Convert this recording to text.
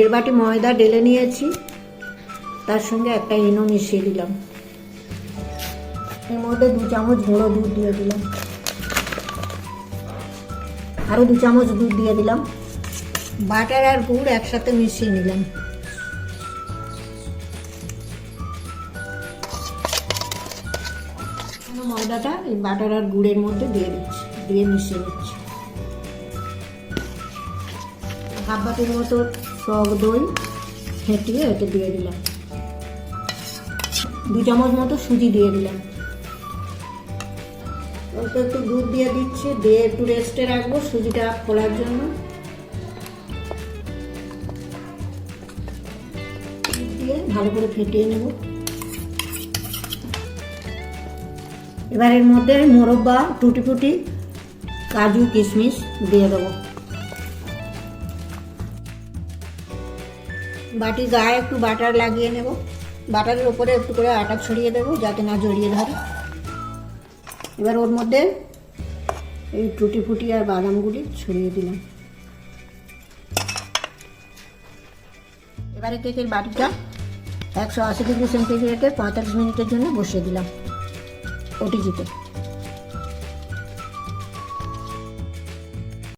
1.5 বাটি ময়দা ঢেলে নিয়েছি, তার সঙ্গে একটা ইনো মিশিয়ে দিলাম। এর মধ্যে 2 চামচ গুঁড়ো দুধ দিয়ে দিলাম, আরও 2 চামচ দুধ দিয়ে দিলাম। বাটার আর গুড় একসাথে মিশিয়ে নিলাম। ময়দাটা এই বাটার আর গুড়ের মধ্যে দিয়ে দিচ্ছি, দিয়ে মিশিয়ে নিচ্ছি। 1/2 বাটির মতো টক দই ফেটিয়ে এতে দিয়ে দিলাম। 2 চামচ মতো সুজি দিয়ে দিলাম। অল্প একটু দুধ দিয়ে দিচ্ছি, দিয়ে একটু রেস্টে রাখবো সুজিটা ফোলার জন্য। দিয়ে ভালো করে ফেটিয়ে নেব। এবার এর মধ্যে মোরব্বা, টুটি ফুটি, কাজু, কিশমিশ দিয়ে দেবো। বাটির গায়ে একটু বাটার লাগিয়ে নেব, বাটারের উপরে একটু করে আটা ছড়িয়ে দেবো যাতে না জড়িয়ে ধরে। এবার ওর মধ্যে এই টুটি ফুটি আর বাদামগুলি ছড়িয়ে দিলাম। এবারে কেকের বাটিটা 180 ডিগ্রি সেন্টিগ্রেডে 45 মিনিটের জন্য বসিয়ে দিলাম ওটিজিতে।